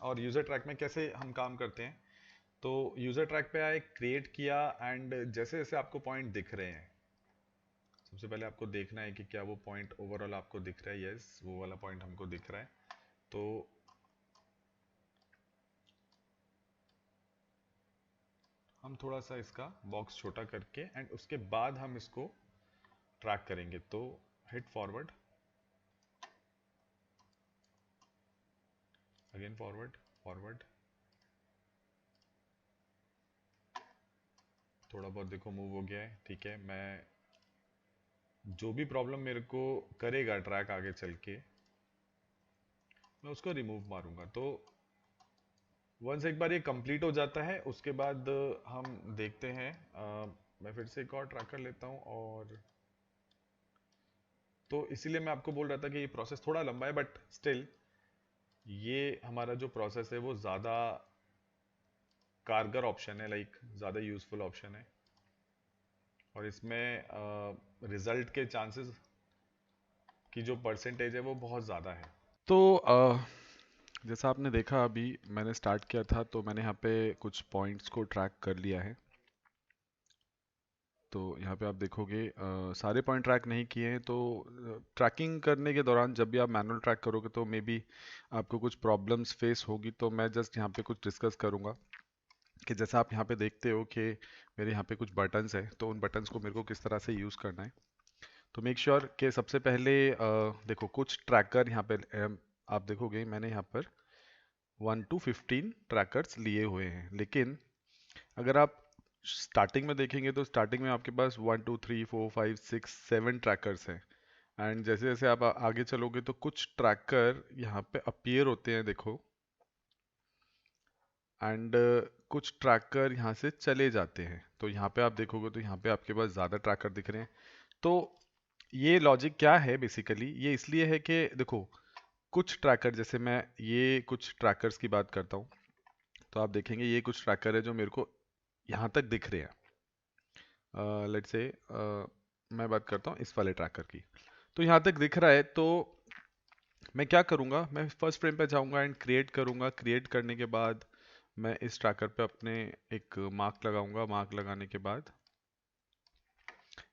और user track में कैसे हम काम करते हैं। तो यूज़र ट्रैक पे आए, क्रिएट किया, एंड जैसे जैसे आपको पॉइंट दिख रहे हैं, सबसे पहले आपको देखना है कि क्या वो पॉइंट ओवरऑल आपको दिख रहा है। यस, वो वाला पॉइंट हमको दिख रहा है। तो हम थोड़ा सा इसका बॉक्स छोटा करके एंड उसके बाद हम इसको ट्रैक करेंगे। तो hit forward, again forward, forward, थोड़ा बहुत देखो मूव हो गया है। ठीक है, मैं जो भी प्रॉब्लम मेरे को करेगा ट्रैक आगे चल के, मैं उसको रिमूव मारूंगा। तो वंस एक बार ये कंप्लीट हो जाता है, उसके बाद हम देखते हैं। मैं फिर से एक और ट्रैक कर लेता हूँ। और तो इसीलिए मैं आपको बोल रहा था कि ये प्रोसेस थोड़ा लंबा है, बट स्टिल ये हमारा जो प्रोसेस है वो ज़्यादा कारगर ऑप्शन है, लाइक ज़्यादा यूजफुल ऑप्शन है। और इसमें रिजल्ट के चांसेस की जो परसेंटेज है वो बहुत ज़्यादा है। तो जैसा आपने देखा, अभी मैंने स्टार्ट किया था तो मैंने यहाँ पे कुछ पॉइंट्स को ट्रैक कर लिया है। तो यहाँ पे आप देखोगे सारे पॉइंट ट्रैक नहीं किए हैं। तो ट्रैकिंग करने के दौरान जब भी आप मैनुअल ट्रैक करोगे तो मे बी आपको कुछ प्रॉब्लम्स फेस होगी। तो मैं जस्ट यहाँ पे कुछ डिस्कस करूँगा कि जैसा आप यहाँ पे देखते हो कि मेरे यहाँ पे कुछ बटन्स है, तो उन बटन्स को मेरे को किस तरह से यूज़ करना है। तो मेक श्योर कि सबसे पहले देखो कुछ ट्रैकर यहाँ पे आप देखोगे मैंने यहाँ पर 1 to 15 ट्रैकर्स लिए हुए हैं। लेकिन अगर आप स्टार्टिंग में देखेंगे तो स्टार्टिंग में आपके पास 1 2 3 4 5 6 7 ट्रैकर्स हैं। एंड जैसे जैसे आप आगे चलोगे तो कुछ ट्रैकर यहाँ पे अपीयर होते हैं, देखो। एंड कुछ ट्रैकर यहाँ से चले जाते हैं। तो यहाँ पे आप देखोगे तो यहाँ पे आपके पास ज़्यादा ट्रैकर दिख रहे हैं। तो ये लॉजिक क्या है बेसिकली, ये इसलिए है कि देखो कुछ ट्रैकर, जैसे मैं ये कुछ ट्रैकर्स की बात करता हूँ, तो आप देखेंगे ये कुछ ट्रैकर है जो मेरे को यहाँ तक दिख रहे हैं। लेट्स से मैं बात करता हूँ इस वाले ट्रैकर की। तो यहाँ तक दिख रहा है। तो मैं क्या करूँगा, मैं फर्स्ट फ्रेम पे जाऊँगा एंड क्रिएट करूँगा। क्रिएट करने के बाद मैं इस ट्रैकर पे अपने एक मार्क लगाऊंगा। मार्क लगाने के बाद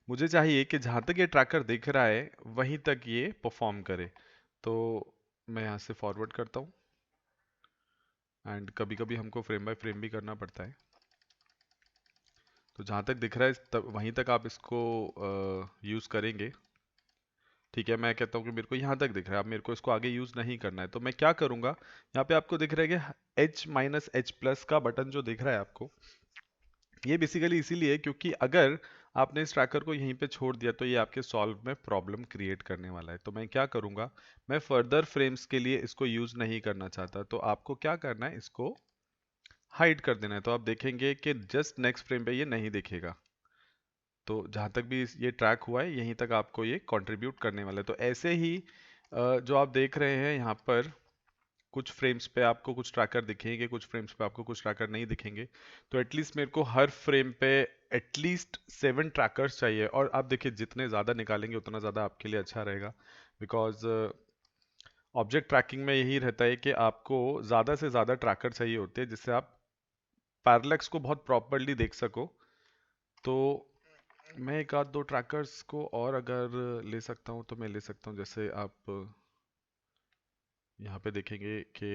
मुझे चाहिए कि जहाँ तक ये ट्रैकर दिख रहा है वहीं तक ये परफॉर्म करे। तो मैं यहाँ से फॉरवर्ड करता हूँ एंड कभी कभी हमको फ्रेम बाय फ्रेम भी करना पड़ता है। तो जहाँ तक दिख रहा है तब वहीं तक आप इसको यूज़ करेंगे। ठीक है, मैं कहता हूँ कि मेरे को यहाँ तक दिख रहा है, अब मेरे को इसको आगे यूज़ नहीं करना है। तो मैं क्या करूँगा, यहाँ पे आपको दिख रहा है कि H-H+ का बटन जो दिख रहा है आपको, ये बेसिकली इसीलिए क्योंकि अगर आपने इस ट्रैकर को यहीं पे छोड़ दिया तो ये आपके सॉल्व में प्रॉब्लम क्रिएट करने वाला है। तो मैं क्या करूँगा, मैं फर्दर फ्रेम्स के लिए इसको यूज़ नहीं करना चाहता। तो आपको क्या करना है, इसको हाइड कर देना है। तो आप देखेंगे कि जस्ट नेक्स्ट फ्रेम पे ये नहीं दिखेगा। तो जहाँ तक भी ये ट्रैक हुआ है यहीं तक आपको ये कंट्रीब्यूट करने वाला है। तो ऐसे ही जो आप देख रहे हैं यहाँ पर, कुछ फ्रेम्स पे आपको कुछ ट्रैकर दिखेंगे, कुछ फ्रेम्स पे आपको कुछ ट्रैकर नहीं दिखेंगे। तो एटलीस्ट मेरे को हर फ्रेम पे एटलीस्ट 7 ट्रैकर्स चाहिए। और आप देखिए जितने ज़्यादा निकालेंगे उतना ज़्यादा आपके लिए अच्छा रहेगा। बिकॉज ऑब्जेक्ट ट्रैकिंग में यही रहता है कि आपको ज़्यादा से ज़्यादा ट्रैकर चाहिए होते हैं जिससे आप पैरेलल्स को बहुत प्रॉपरली देख सको। तो मैं एक आध दो ट्रैकर्स को और अगर ले सकता हूँ तो मैं ले सकता हूँ। जैसे आप यहाँ पे देखेंगे कि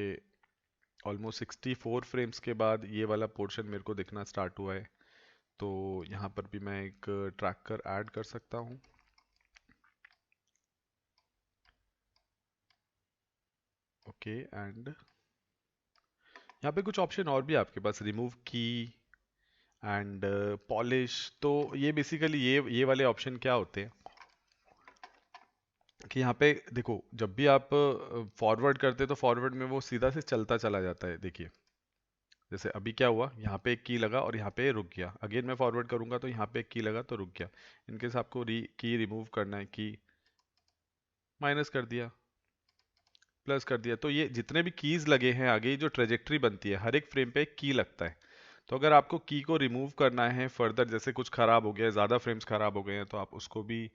ऑलमोस्ट 64 फ्रेम्स के बाद ये वाला पोर्शन मेरे को दिखना स्टार्ट हुआ है। तो यहाँ पर भी मैं एक ट्रैकर ऐड कर सकता हूँ। ओके, एंड यहाँ पे कुछ ऑप्शन और भी है आपके पास, रिमूव की एंड पॉलिश। तो ये बेसिकली ये वाले ऑप्शन क्या होते हैं कि यहाँ पे देखो जब भी आप फॉरवर्ड करते हैं तो फॉरवर्ड में वो सीधा से चलता चला जाता है। देखिए जैसे अभी क्या हुआ, यहाँ पे एक की लगा और यहाँ पे रुक गया। अगेन मैं फॉरवर्ड करूंगा तो यहाँ पे एक की लगा तो रुक गया। इनकेस आपको की रिमूव करना है, की माइनस कर दिया, प्लस कर दिया, तो ये जितने भी कीज लगे हैं आगे, ये जो ट्रेजेक्ट्री बनती है हर एक फ्रेम पे एक की लगता है। तो अगर आपको की को रिमूव करना है फर्दर, जैसे कुछ खराब हो गया है, ज़्यादा फ्रेम्स खराब हो गए हैं, तो आप उसको भी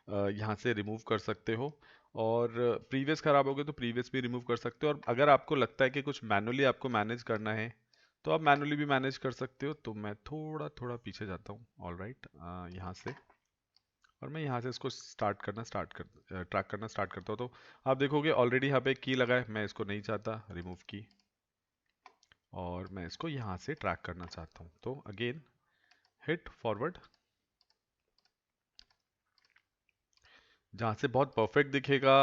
यहाँ से रिमूव कर सकते हो। और प्रीवियस खराब हो गए तो प्रीवियस भी रिमूव कर सकते हो। और अगर आपको लगता है कि कुछ मैनुअली आपको मैनेज करना है तो आप मैनुअली भी मैनेज कर सकते हो। तो मैं थोड़ा थोड़ा पीछे जाता हूँ। ऑल राइट, यहाँ से, और मैं यहाँ से इसको ट्रैक करना स्टार्ट करता हूँ। तो आप देखोगे ऑलरेडी यहाँ पे एक की लगा है, मैं इसको नहीं चाहता, रिमूव की, और मैं इसको यहाँ से ट्रैक करना चाहता हूँ। तो अगेन हिट फॉरवर्ड, जहाँ से बहुत परफेक्ट दिखेगा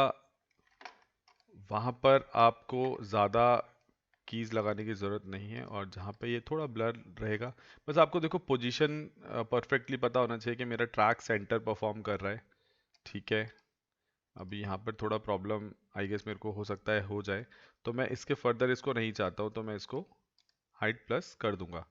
वहाँ पर आपको ज़्यादा कीज लगाने की ज़रूरत नहीं है। और जहाँ पे ये थोड़ा ब्लर रहेगा, बस आपको देखो पोजीशन परफेक्टली पता होना चाहिए कि मेरा ट्रैक सेंटर परफॉर्म कर रहा है। ठीक है, अभी यहाँ पर थोड़ा प्रॉब्लम आई गेस मेरे को हो सकता है हो जाए, तो मैं इसके फर्दर इसको नहीं चाहता हूँ, तो मैं इसको हाइट प्लस कर दूंगा।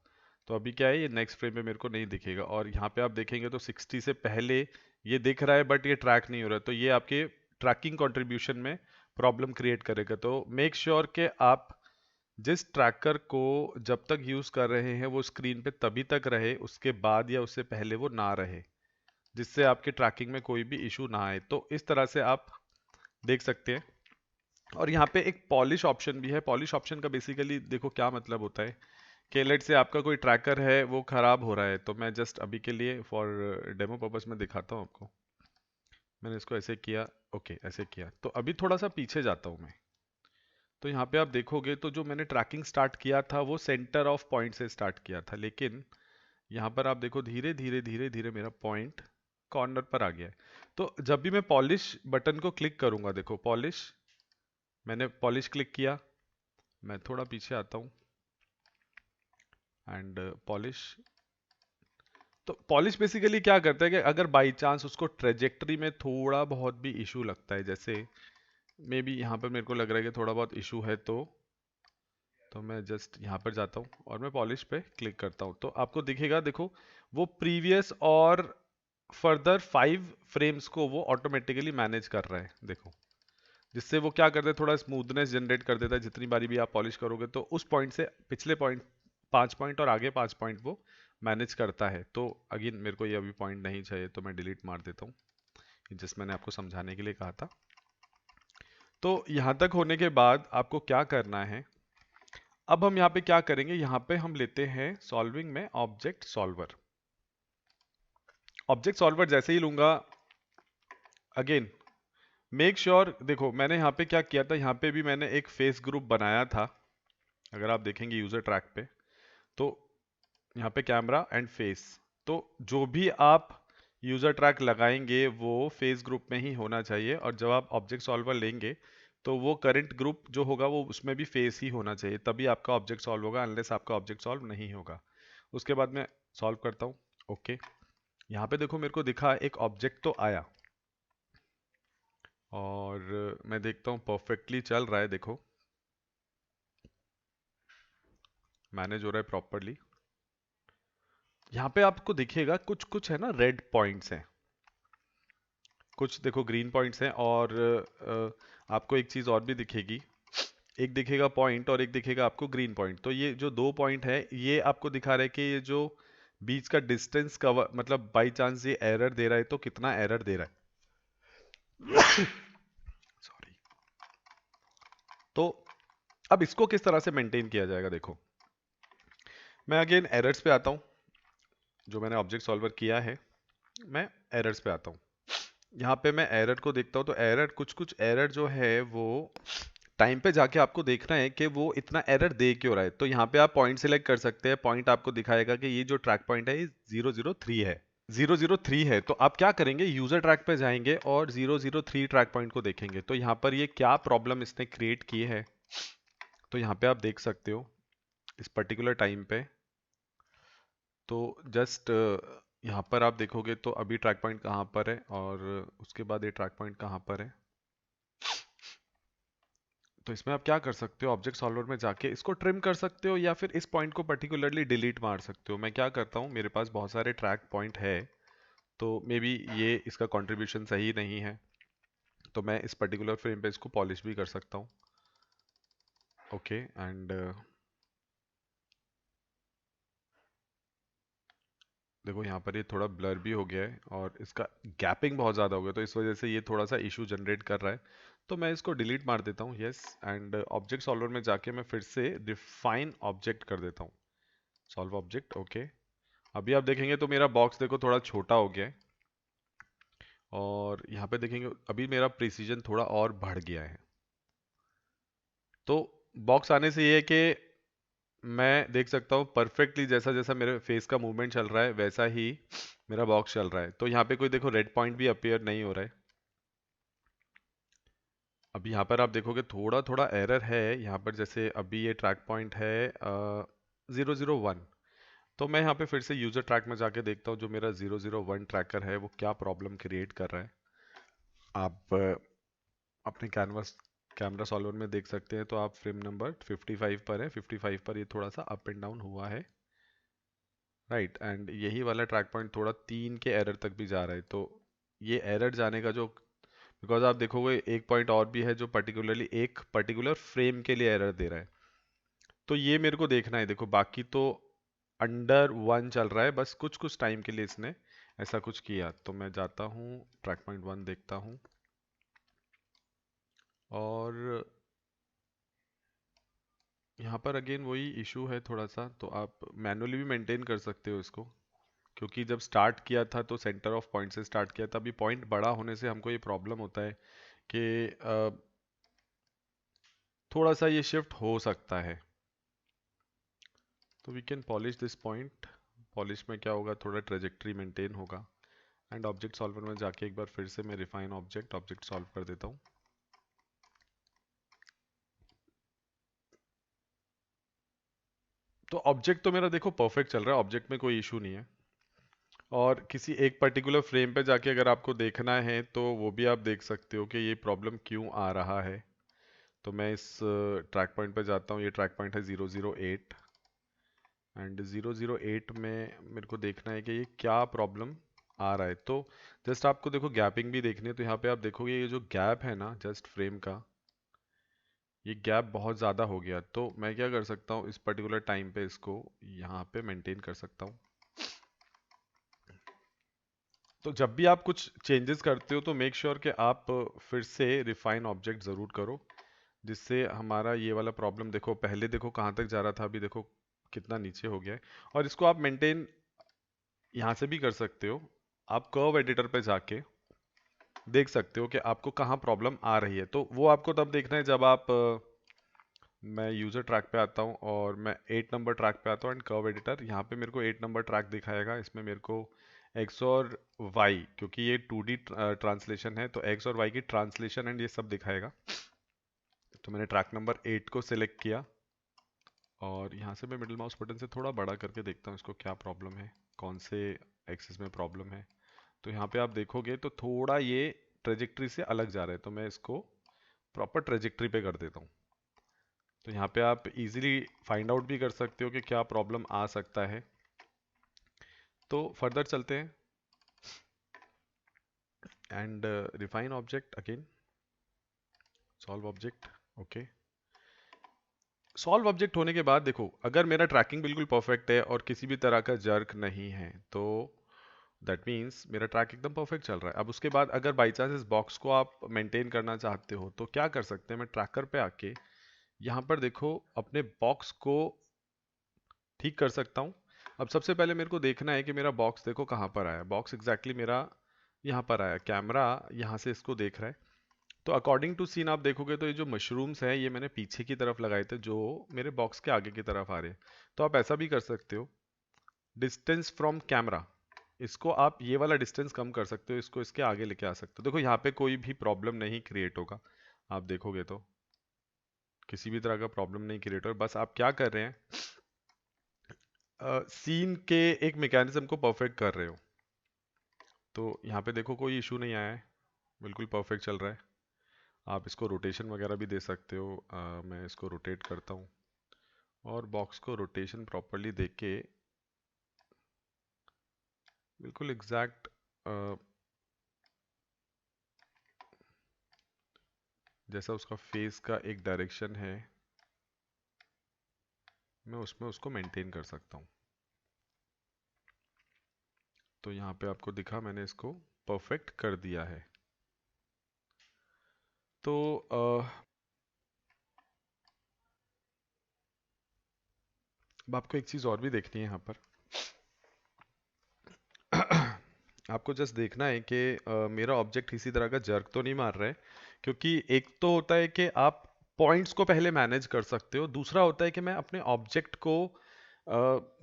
तो अभी क्या है, ये नेक्स्ट फ्रेम में मेरे को नहीं दिखेगा। और यहाँ पे आप देखेंगे तो 60 से पहले ये दिख रहा है बट ये ट्रैक नहीं हो रहा है, तो ये आपके ट्रैकिंग कंट्रीब्यूशन में प्रॉब्लम क्रिएट करेगा। तो मेक श्योर कि आप जिस ट्रैकर को जब तक यूज कर रहे हैं वो स्क्रीन पे तभी तक रहे, उसके बाद या उससे पहले वो ना रहे, जिससे आपके ट्रैकिंग में कोई भी इशू ना आए। तो इस तरह से आप देख सकते हैं। और यहाँ पे एक पॉलिश ऑप्शन भी है। पॉलिश ऑप्शन का बेसिकली देखो क्या मतलब होता है कि लेट से आपका कोई ट्रैकर है वो खराब हो रहा है, तो मैं जस्ट अभी के लिए फॉर डेमो पर्पस में दिखाता हूँ आपको। मैंने इसको ऐसे किया, ओके ऐसे किया। तो अभी थोड़ा सा पीछे जाता हूँ मैं। तो यहाँ पे आप देखोगे तो जो मैंने ट्रैकिंग स्टार्ट किया था वो सेंटर ऑफ पॉइंट से स्टार्ट किया था, लेकिन यहाँ पर आप देखो धीरे धीरे धीरे धीरे मेरा पॉइंट कॉर्नर पर आ गया है। तो जब भी मैं पॉलिश बटन को क्लिक करूंगा, देखो पॉलिश, मैंने पॉलिश क्लिक किया, मैं थोड़ा पीछे आता हूँ एंड पॉलिश। तो पॉलिश बेसिकली क्या करता है कि अगर बाई चांस उसको ट्रेजेक्टरी में थोड़ा बहुत भी इशू लगता है, जैसे मे बी यहाँ पर मेरे को लग रहा है कि थोड़ा बहुत इशू है, तो मैं जस्ट यहाँ पर जाता हूँ और मैं पॉलिश पे क्लिक करता हूँ। तो आपको दिखेगा, देखो वो प्रीवियस और फर्दर 5 फ्रेम्स को वो ऑटोमेटिकली मैनेज कर रहा है, देखो, जिससे वो क्या करते हैं, थोड़ा स्मूथनेस जनरेट कर देता है। जितनी बारी भी आप पॉलिश करोगे तो उस पॉइंट से पिछले पॉइंट 5 पॉइंट और आगे 5 पॉइंट वो मैनेज करता है। तो अगेन मेरे को ये अभी पॉइंट नहीं चाहिए, तो मैं डिलीट मार देता हूँ, जिस मैंने आपको समझाने के लिए कहा था। तो यहाँ तक होने के बाद आपको क्या करना है, अब हम यहाँ पे क्या करेंगे, यहाँ पे हम लेते हैं सॉल्विंग में ऑब्जेक्ट सॉल्वर। ऑब्जेक्ट सॉल्वर जैसे ही लूंगा, अगेन मेक श्योर, देखो मैंने यहाँ पे क्या किया था, यहाँ पे भी मैंने एक फेस ग्रुप बनाया था। अगर आप देखेंगे यूजर ट्रैक पे, तो यहाँ पे कैमरा एंड फेस, तो जो भी आप यूजर ट्रैक लगाएंगे वो फेस ग्रुप में ही होना चाहिए। और जब आप ऑब्जेक्ट सॉल्वर लेंगे तो वो करंट ग्रुप जो होगा वो उसमें भी फेस ही होना चाहिए, तभी आपका ऑब्जेक्ट सॉल्व होगा, अनलेस आपका ऑब्जेक्ट सॉल्व नहीं होगा। उसके बाद मैं सॉल्व करता हूँ। ओके, यहाँ पे देखो मेरे को दिखा एक ऑब्जेक्ट तो आया, और मैं देखता हूँ परफेक्टली चल रहा है, देखो मैनेज हो रहा है प्रॉपरली। यहाँ पे आपको दिखेगा कुछ कुछ है ना, रेड पॉइंट्स हैं, कुछ देखो ग्रीन पॉइंट्स हैं, और आपको एक चीज और भी दिखेगी, एक दिखेगा पॉइंट और एक दिखेगा आपको ग्रीन पॉइंट। तो ये जो 2 पॉइंट है ये आपको दिखा रहा है कि ये जो बीच का डिस्टेंस कवर, मतलब बाई चांस ये एरर दे रहा है तो कितना एरर दे रहा है। सॉरी। तो अब इसको किस तरह से मेंटेन किया जाएगा, देखो मैं अगेन एरर्स पे आता हूँ, जो मैंने ऑब्जेक्ट सॉल्वर किया है, मैं एरर्स पे आता हूँ। यहाँ पे मैं एरर को देखता हूँ, तो एरर कुछ कुछ एरर जो है वो टाइम पे जाके आपको देखना है कि वो इतना एरर दे क्यों रहा है। तो यहाँ पे आप पॉइंट सिलेक्ट कर सकते हैं, पॉइंट आपको दिखाएगा कि ये जो ट्रैक पॉइंट है ये 003 है, 003 है। तो आप क्या करेंगे, यूजर ट्रैक पे जाएंगे और 003 ट्रैक पॉइंट को देखेंगे, तो यहाँ पर ये क्या प्रॉब्लम इसने क्रिएट की है। तो यहाँ पे आप देख सकते हो इस पर्टिकुलर टाइम पे, तो जस्ट यहाँ पर आप देखोगे तो अभी ट्रैक पॉइंट कहाँ पर है और उसके बाद ये ट्रैक पॉइंट कहाँ पर है। तो इसमें आप क्या कर सकते हो, ऑब्जेक्ट सॉल्वर में जाके इसको ट्रिम कर सकते हो, या फिर इस पॉइंट को पर्टिकुलरली डिलीट मार सकते हो। मैं क्या करता हूँ, मेरे पास बहुत सारे ट्रैक पॉइंट है, तो मे बी ये इसका कंट्रीब्यूशन सही नहीं है, तो मैं इस पर्टिकुलर फ्रेम पे इसको पॉलिश भी कर सकता हूँ। ओके, एंड देखो यहाँ पर ये थोड़ा ब्लर भी हो गया है और इसका गैपिंग बहुत ज़्यादा हो गया, तो इस वजह से ये थोड़ा सा इशू जनरेट कर रहा है। तो मैं इसको डिलीट मार देता हूँ, यस। एंड ऑब्जेक्ट सॉल्वर में जाके मैं फिर से डिफाइन ऑब्जेक्ट कर देता हूँ, सॉल्व ऑब्जेक्ट, ओके। अभी आप देखेंगे तो मेरा बॉक्स देखो थोड़ा छोटा हो गया है, और यहाँ पे देखेंगे अभी मेरा प्रिसीजन थोड़ा और बढ़ गया है। तो बॉक्स आने से ये है कि मैं देख सकता हूँ परफेक्टली, जैसा जैसा मेरे फेस का मूवमेंट चल रहा है वैसा ही मेरा बॉक्स चल रहा है। तो यहाँ पे कोई देखो रेड पॉइंट भी अपीयर नहीं हो रहा है। अभी यहाँ पर आप देखोगे थोड़ा थोड़ा एरर है यहाँ पर, जैसे अभी ये ट्रैक पॉइंट है 001। तो मैं यहाँ पे फिर से यूजर ट्रैक में जाके देखता हूँ जो मेरा 001 ट्रैकर है वो क्या प्रॉब्लम क्रिएट कर रहा है। आप अपने कैनवास कैमरा सॉल्वर में देख सकते हैं, तो आप फ्रेम नंबर 55 पर है, 55 पर ये थोड़ा सा अप एंड डाउन हुआ है, राइट। एंड यही वाला ट्रैक पॉइंट थोड़ा 3 के एरर तक भी जा रहा है। तो ये एरर जाने का जो, बिकॉज आप देखोगे एक पॉइंट और भी है जो पर्टिकुलरली एक पर्टिकुलर फ्रेम के लिए एरर दे रहा है। तो ये मेरे को देखना है। देखो बाकी तो अंडर 1 चल रहा है, बस कुछ कुछ टाइम के लिए इसने ऐसा कुछ किया। तो मैं जाता हूँ ट्रैक पॉइंट 1 देखता हूँ, और यहाँ पर अगेन वही इशू है थोड़ा सा। तो आप मैनुअली भी मेंटेन कर सकते हो इसको, क्योंकि जब स्टार्ट किया था तो सेंटर ऑफ पॉइंट से स्टार्ट किया था। अभी पॉइंट बड़ा होने से हमको ये प्रॉब्लम होता है कि थोड़ा सा ये शिफ्ट हो सकता है। तो we can polish this point. Polish में क्या होगा, थोड़ा ट्रेजेक्ट्री मेंटेन होगा। एंड ऑब्जेक्ट सॉल्वर में जाके एक बार फिर से मैं रिफाइन ऑब्जेक्ट ऑब्जेक्ट सॉल्व कर देता हूँ। तो ऑब्जेक्ट तो मेरा देखो परफेक्ट चल रहा है, ऑब्जेक्ट में कोई इशू नहीं है। और किसी एक पर्टिकुलर फ्रेम पे जाके अगर आपको देखना है तो वो भी आप देख सकते हो कि ये प्रॉब्लम क्यों आ रहा है। तो मैं इस ट्रैक पॉइंट पे जाता हूँ, ये ट्रैक पॉइंट है 008। एंड 008 में मेरे को देखना है कि ये क्या प्रॉब्लम आ रहा है। तो जस्ट आपको देखो गैपिंग भी देखनी है, तो यहाँ पे आप देखोगे ये जो गैप है ना जस्ट फ्रेम का, ये गैप बहुत ज़्यादा हो गया। तो मैं क्या कर सकता हूँ, इस पर्टिकुलर टाइम पे इसको यहाँ पे मेंटेन कर सकता हूँ। तो जब भी आप कुछ चेंजेस करते हो तो मेक श्योर कि आप फिर से रिफाइन ऑब्जेक्ट ज़रूर करो, जिससे हमारा ये वाला प्रॉब्लम, देखो पहले देखो कहाँ तक जा रहा था, अभी देखो कितना नीचे हो गया है। और इसको आप मेंटेन यहाँ से भी कर सकते हो। आप कर्व एडिटर पे जाके देख सकते हो कि आपको कहाँ प्रॉब्लम आ रही है। तो वो आपको तब देखना है जब आप मैं यूज़र ट्रैक पे आता हूँ और मैं 8 नंबर ट्रैक पे आता हूँ एंड कर्व एडिटर, यहाँ पे मेरे को 8 नंबर ट्रैक दिखाएगा। इसमें मेरे को एक्स और वाई, क्योंकि ये 2D ट्रांसलेशन है, तो एक्स और वाई की ट्रांसलेशन एंड ये सब दिखाएगा। तो मैंने ट्रैक नंबर 8 को सिलेक्ट किया, और यहाँ से मैं मिडिल माउस बटन से थोड़ा बड़ा करके देखता हूँ इसको क्या प्रॉब्लम है, कौन से एक्सिस में प्रॉब्लम है। तो यहाँ पे आप देखोगे तो थोड़ा ये ट्रेजेक्ट्री से अलग जा रहा है, तो मैं इसको प्रॉपर ट्रेजेक्ट्री पे कर देता हूँ। तो यहाँ पे आप इजीली फाइंड आउट भी कर सकते हो कि क्या प्रॉब्लम आ सकता है। तो फर्दर चलते हैं and refine object again, solve object, okay. Solve object होने के बाद देखो अगर मेरा ट्रैकिंग बिल्कुल परफेक्ट है और किसी भी तरह का जर्क नहीं है, तो दैट मीन्स मेरा ट्रैक एकदम परफेक्ट चल रहा है। अब उसके बाद अगर बाई चांस इस बॉक्स को आप मेंटेन करना चाहते हो तो क्या कर सकते हैं, मैं ट्रैकर पे आके यहाँ पर देखो अपने बॉक्स को ठीक कर सकता हूँ। अब सबसे पहले मेरे को देखना है कि मेरा बॉक्स देखो कहाँ पर आया। बॉक्स एग्जैक्टली मेरा यहाँ पर आया, कैमरा यहाँ से इसको देख रहा है। तो अकॉर्डिंग टू सीन आप देखोगे तो ये जो मशरूम्स हैं ये मैंने पीछे की तरफ लगाए थे, जो मेरे बॉक्स के आगे की तरफ आ रहे हैं। तो आप ऐसा भी कर सकते हो, डिस्टेंस फ्रॉम कैमरा, इसको आप ये वाला डिस्टेंस कम कर सकते हो, इसको इसके आगे लेके आ सकते हो। देखो यहाँ पे कोई भी प्रॉब्लम नहीं क्रिएट होगा, आप देखोगे तो किसी भी तरह का प्रॉब्लम नहीं क्रिएट होगा। बस आप क्या कर रहे हैं, सीन के एक मैकेनिज्म को परफेक्ट कर रहे हो। तो यहाँ पे देखो कोई इशू नहीं आया है, बिल्कुल परफेक्ट चल रहा है। आप इसको रोटेशन वगैरह भी दे सकते हो। मैं इसको रोटेट करता हूँ और बॉक्स को रोटेशन प्रॉपरली देख के बिल्कुल एग्जैक्ट जैसा उसका फेस का एक डायरेक्शन है, मैं उसमें उसको मेंटेन कर सकता हूँ। तो यहाँ पे आपको दिखा, मैंने इसको परफेक्ट कर दिया है। तो अब आपको एक चीज़ और भी देखनी है यहाँ पर। आपको जस्ट देखना है कि मेरा ऑब्जेक्ट किसी तरह का जर्क तो नहीं मार रहा है, क्योंकि एक तो होता है कि आप पॉइंट्स को पहले मैनेज कर सकते हो, दूसरा होता है कि मैं अपने ऑब्जेक्ट को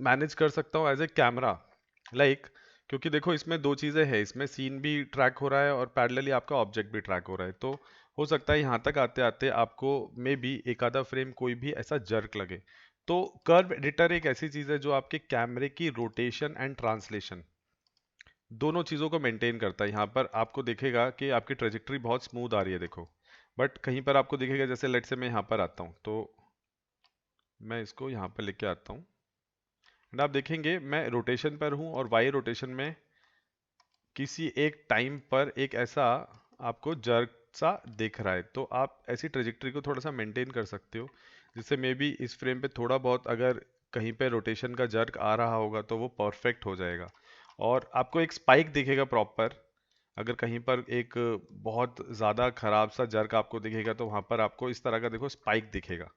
मैनेज कर सकता हूँ एज ए कैमरा, लाइक क्योंकि देखो इसमें दो चीज़ें हैं, इसमें सीन भी ट्रैक हो रहा है और पैरेलली आपका ऑब्जेक्ट भी ट्रैक हो रहा है। तो हो सकता है यहाँ तक आते आते आपको मे बी एक आधा फ्रेम कोई भी ऐसा जर्क लगे। तो कर्व एडिटर एक ऐसी चीज़ है जो आपके कैमरे की रोटेशन एंड ट्रांसलेशन दोनों चीज़ों को मेंटेन करता है। यहाँ पर आपको दिखेगा कि आपकी ट्रेजेक्टरी बहुत स्मूथ आ रही है, देखो, बट कहीं पर आपको दिखेगा, जैसे लेट से मैं यहाँ पर आता हूँ, तो मैं इसको यहाँ पर लेके आता हूँ एंड आप देखेंगे मैं रोटेशन पर हूँ और वाई रोटेशन में किसी एक टाइम पर एक ऐसा आपको जर्क सा दिख रहा है। तो आप ऐसी ट्रेजेक्टरी को थोड़ा सा मेंटेन कर सकते हो, जिससे मे बी इस फ्रेम पे थोड़ा बहुत अगर कहीं पे रोटेशन का जर्क आ रहा होगा तो वो परफेक्ट हो जाएगा। और आपको एक स्पाइक दिखेगा प्रॉपर, अगर कहीं पर एक बहुत ज़्यादा खराब सा जर्क आपको दिखेगा तो वहाँ पर आपको इस तरह का देखो स्पाइक दिखेगा।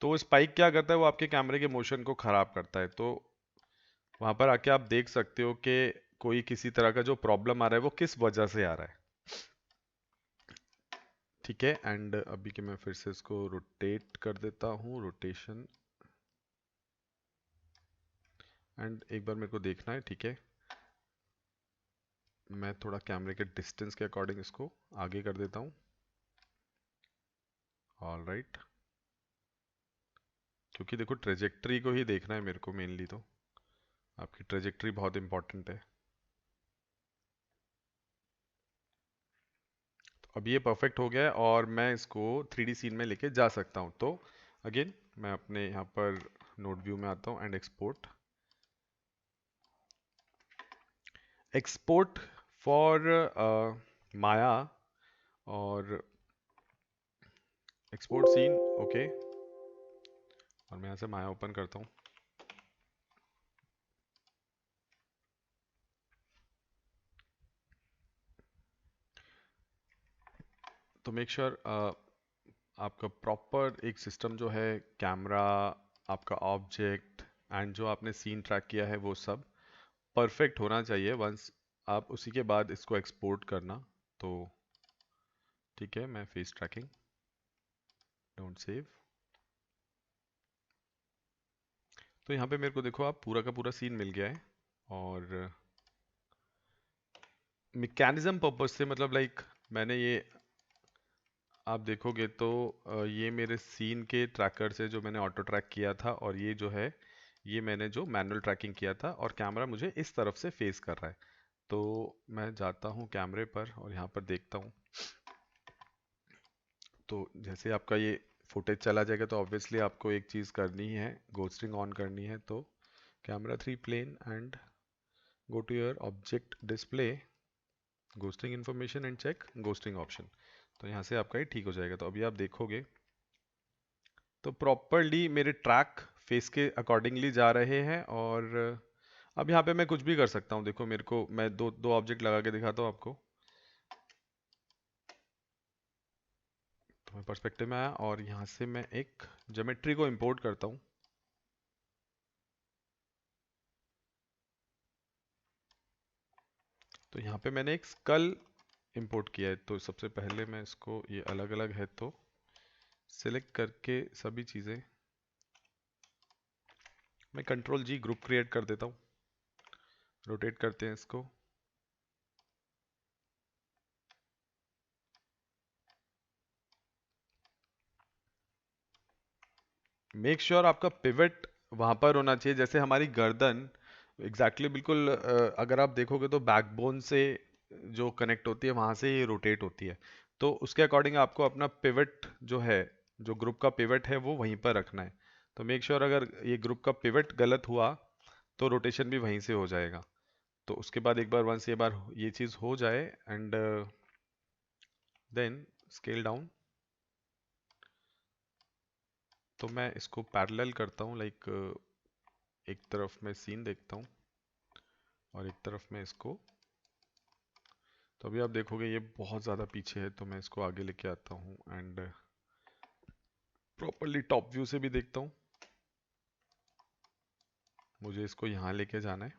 तो वो स्पाइक क्या करता है, वो आपके कैमरे के मोशन को ख़राब करता है। तो वहाँ पर आके आप देख सकते हो कि कोई किसी तरह का जो प्रॉब्लम आ रहा है वो किस वजह से आ रहा है। ठीक है, एंड अभी के मैं फिर से इसको रोटेट कर देता हूँ, रोटेशन, एंड एक बार मेरे को देखना है। ठीक है, मैं थोड़ा कैमरे के डिस्टेंस के अकॉर्डिंग इसको आगे कर देता हूँ। ऑल राइट, क्योंकि देखो ट्रेजेक्टरी को ही देखना है मेरे को मेनली, तो आपकी ट्रेजेक्टरी बहुत इंपॉर्टेंट है। तो अब ये परफेक्ट हो गया है और मैं इसको 3D सीन में लेके जा सकता हूँ। तो अगेन मैं अपने यहाँ पर नोट व्यू में आता हूँ एंड एक्सपोर्ट, एक्सपोर्ट फॉर माया, और एक्सपोर्ट सीन, ओके, और मैं यहाँ से माया ओपन करता हूँ। तो मेक श्योर आपका प्रॉपर एक सिस्टम जो है, कैमरा, आपका ऑब्जेक्ट एंड जो आपने सीन ट्रैक किया है वो सब परफेक्ट होना चाहिए। वंस आप उसी के बाद इसको एक्सपोर्ट करना। तो ठीक है, मैं फेस ट्रैकिंग, डोंट सेव। तो यहाँ पे मेरे को देखो आप पूरा का पूरा सीन मिल गया है, और मैकेनिज्म पर्पज से मतलब लाइक मैंने ये, आप देखोगे तो ये मेरे सीन के ट्रैकर से जो मैंने ऑटो ट्रैक किया था, और ये जो है ये मैंने जो मैनुअल ट्रैकिंग किया था, और कैमरा मुझे इस तरफ से फेस कर रहा है। तो मैं जाता हूँ कैमरे पर और यहाँ पर देखता हूँ। तो जैसे आपका ये फुटेज चला जाएगा तो ऑब्वियसली आपको एक चीज़ करनी है, घोस्टिंग ऑन करनी है। तो camera 3 plane and go to your object display, ghosting information and check ghosting option. तो यहाँ से आपका ये ठीक हो जाएगा। तो अभी आप देखोगे तो प्रॉपरली मेरे ट्रैक फेस के अकॉर्डिंगली जा रहे हैं। और अब यहाँ पे मैं कुछ भी कर सकता हूँ। देखो मेरे को, मैं दो दो ऑब्जेक्ट लगा के दिखाता हूँ आपको। तो मैं पर्सपेक्टिव में आया और यहाँ से मैं एक ज्योमेट्री को इंपोर्ट करता हूँ। तो यहाँ पे मैंने एक स्कल इंपोर्ट किया है। तो सबसे पहले मैं इसको, ये अलग अलग है तो सिलेक्ट करके सभी चीज़ें मैं कंट्रोल जी ग्रुप क्रिएट कर देता हूँ। रोटेट करते हैं इसको। मेक श्योर आपका पिवट वहां पर होना चाहिए, जैसे हमारी गर्दन एग्जैक्टली बिल्कुल अगर आप देखोगे तो बैकबोन से जो कनेक्ट होती है वहां से ये रोटेट होती है। तो उसके अकॉर्डिंग आपको अपना पिवट जो है, जो ग्रुप का पिवट है वो वहीं पर रखना है। तो मेक श्योर अगर ये ग्रुप का पिवट गलत हुआ तो रोटेशन भी वहीं से हो जाएगा। तो उसके बाद एक बार वंस ये बार ये चीज़ हो जाए एंड देन स्केल डाउन, तो मैं इसको पैरेलल करता हूँ, लाइक एक तरफ मैं सीन देखता हूँ और एक तरफ मैं इसको, तो अभी आप देखोगे ये बहुत ज़्यादा पीछे है, तो मैं इसको आगे लेके आता हूँ एंड प्रॉपरली टॉप व्यू से भी देखता हूँ। मुझे इसको यहाँ लेके जाना है,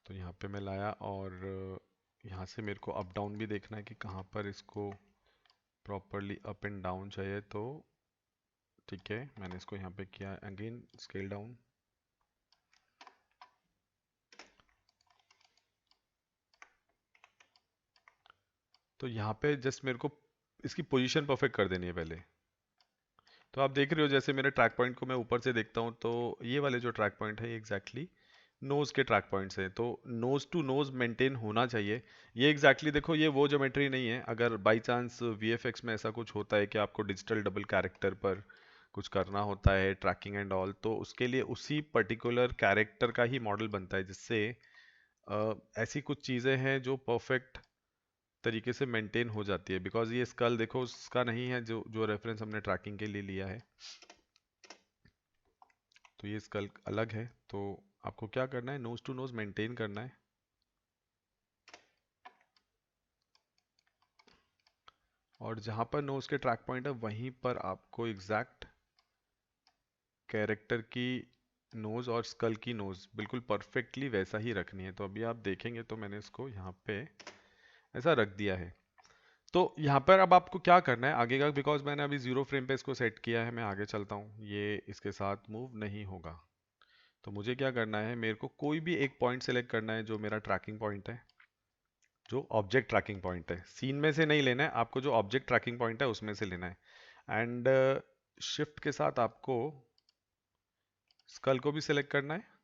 तो यहाँ पे मैं लाया और यहाँ से मेरे को अप डाउन भी देखना है कि कहाँ पर इसको प्रॉपरली अप एंड डाउन चाहिए। तो ठीक है, मैंने इसको यहाँ पे किया, अगेन स्केल डाउन। तो यहाँ पे जस्ट मेरे को इसकी पोजीशन परफेक्ट कर देनी है पहले। तो आप देख रहे हो जैसे मेरे ट्रैक पॉइंट को मैं ऊपर से देखता हूँ, तो ये वाले जो ट्रैक पॉइंट है ये एग्जैक्टली नोज के ट्रैक पॉइंट्स हैं, तो नोज टू नोज मेंटेन होना चाहिए। ये एग्जैक्टली देखो, ये वो ज्योमेट्री नहीं है। अगर बाई चांस वीएफएक्स में ऐसा कुछ होता है कि आपको डिजिटल डबल कैरेक्टर पर कुछ करना होता है ट्रैकिंग एंड ऑल, तो उसके लिए उसी पर्टिकुलर कैरेक्टर का ही मॉडल बनता है, जिससे ऐसी कुछ चीज़ें हैं जो परफेक्ट तरीके से मेंटेन हो जाती है। बिकॉज ये स्कल देखो उसका नहीं है जो जो रेफरेंस हमने ट्रैकिंग के लिए लिया है, तो ये स्कल अलग है। तो आपको क्या करना है, नोज टू नोज मेंटेन करना है। और जहां पर नोज के ट्रैक पॉइंट है वहीं पर आपको एग्जैक्ट कैरेक्टर की नोज और स्कल की नोज बिल्कुल परफेक्टली वैसा ही रखनी है। तो अभी आप देखेंगे तो मैंने इसको यहाँ पे ऐसा रख दिया है। तो यहाँ पर अब आपको क्या करना है आगे का, बिकॉज मैंने अभी 0 फ्रेम पे इसको सेट किया है, मैं आगे चलता हूँ, ये इसके साथ मूव नहीं होगा। तो मुझे क्या करना है, मेरे को कोई भी एक पॉइंट सेलेक्ट करना है जो मेरा ट्रैकिंग पॉइंट है, जो ऑब्जेक्ट ट्रैकिंग पॉइंट है। सीन में से नहीं लेना है आपको, जो ऑब्जेक्ट ट्रैकिंग पॉइंट है उसमें से लेना है। एंड शिफ्ट के साथ आपको स्कल को भी सिलेक्ट करना है।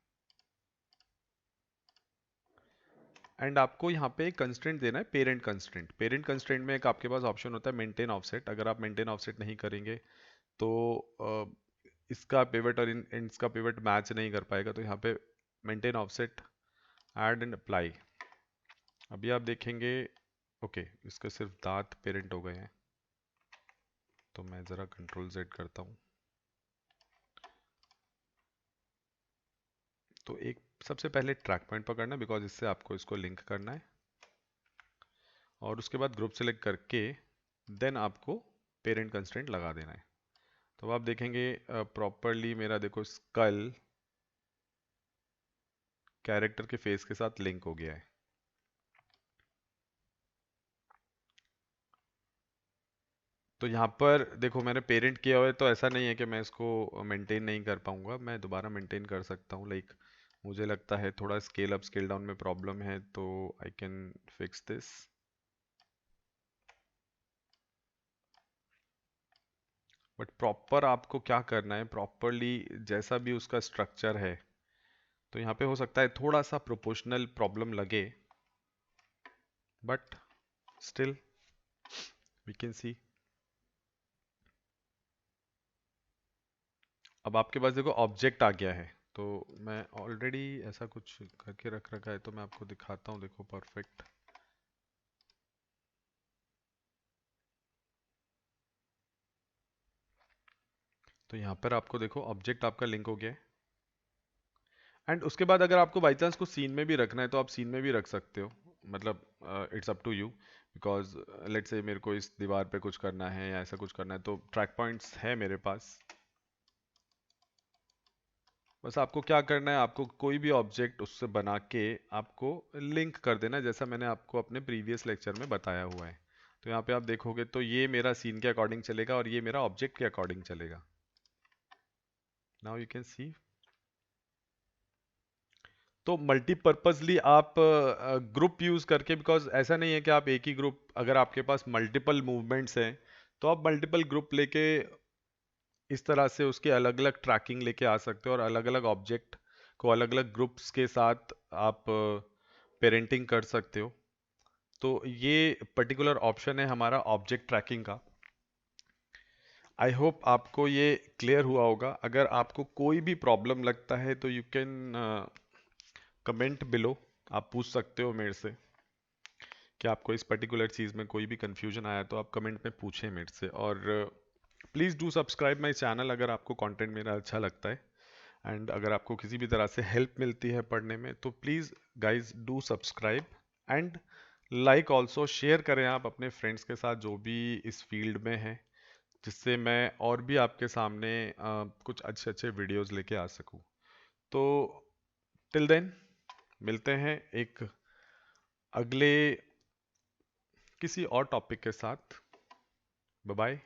एंड आपको यहाँ पे एक कंस्ट्रेंट देना है, पेरेंट कंस्ट्रेंट। पेरेंट कंस्ट्रेंट में एक आपके पास ऑप्शन होता है मेंटेन ऑफसेट। अगर आप मेंटेन ऑफसेट नहीं करेंगे तो इसका पिवट और इसका पिवट मैच नहीं कर पाएगा। तो यहाँ पे maintain offset, add and apply. अभी आप देखेंगे ओके, इसके सिर्फ दांत पेरेंट हो गए हैं, तो मैं ज़रा कंट्रोल जेड करता हूँ। तो एक सबसे पहले ट्रैक पॉइंट पकड़ना है, बिकॉज इससे आपको इसको लिंक करना है। और उसके बाद ग्रुप सेलेक्ट करके देन आपको पेरेंट कंस्ट्रेंट लगा देना है। तो आप देखेंगे प्रॉपरली मेरा देखो स्कल कैरेक्टर के फेस के साथ लिंक हो गया है। तो यहाँ पर देखो मैंने पेरेंट किया हुआ है, तो ऐसा नहीं है कि मैं इसको मेंटेन नहीं कर पाऊंगा, मैं दोबारा मेंटेन कर सकता हूँ। लाइक मुझे लगता है थोड़ा स्केल अप स्केल डाउन में प्रॉब्लम है, तो I can fix this. But proper आपको क्या करना है, प्रॉपरली जैसा भी उसका स्ट्रक्चर है, तो यहाँ पे हो सकता है थोड़ा सा प्रोपोर्शनल प्रॉब्लम लगे, but still we can see. अब आपके पास देखो ऑब्जेक्ट आ गया है, तो मैं ऑलरेडी ऐसा कुछ करके रख रखा है, तो मैं आपको दिखाता हूँ। देखो परफेक्ट, तो यहाँ पर आपको देखो ऑब्जेक्ट आपका लिंक हो गया है। एंड उसके बाद अगर आपको बाई चांस को सीन में भी रखना है तो आप सीन में भी रख सकते हो, मतलब it's up to you. Because let's say मेरे को इस दीवार पे कुछ करना है या ऐसा कुछ करना है, तो ट्रैक पॉइंट्स है मेरे पास। बस आपको क्या करना है, आपको कोई भी ऑब्जेक्ट उससे बना के आपको लिंक कर देना है, जैसा मैंने आपको अपने प्रीवियस लेक्चर में बताया हुआ है। तो यहाँ पे आप देखोगे तो ये मेरा सीन के अकॉर्डिंग चलेगा और ये मेरा ऑब्जेक्ट के अकॉर्डिंग चलेगा। Now you can see. तो मल्टीपर्पजली आप ग्रुप यूज करके, बिकॉज ऐसा नहीं है कि आप एक ही ग्रुप, अगर आपके पास मल्टीपल मूवमेंट्स हैं तो आप मल्टीपल ग्रुप लेके इस तरह से उसके अलग अलग ट्रैकिंग लेके आ सकते हो, और अलग अलग ऑब्जेक्ट को अलग अलग ग्रुप्स के साथ आप पेरेंटिंग कर सकते हो। तो ये पर्टिकुलर ऑप्शन है हमारा ऑब्जेक्ट ट्रैकिंग का। आई होप आपको ये क्लियर हुआ होगा। अगर आपको कोई भी प्रॉब्लम लगता है तो यू कैन कमेंट बिलो, आप पूछ सकते हो मेरे से कि आपको इस पर्टिकुलर चीज़ में कोई भी कंफ्यूजन आया, तो आप कमेंट में पूछें मेरे से। और please do subscribe my channel अगर आपको कंटेंट मेरा अच्छा लगता है। एंड अगर आपको किसी भी तरह से हेल्प मिलती है पढ़ने में तो please guys do subscribe and like also, share करें आप अपने फ्रेंड्स के साथ जो भी इस फील्ड में हैं, जिससे मैं और भी आपके सामने कुछ अच्छे अच्छे वीडियोस लेके आ सकूं। तो टिल देन मिलते हैं एक अगले किसी और टॉपिक के साथ। Bye bye.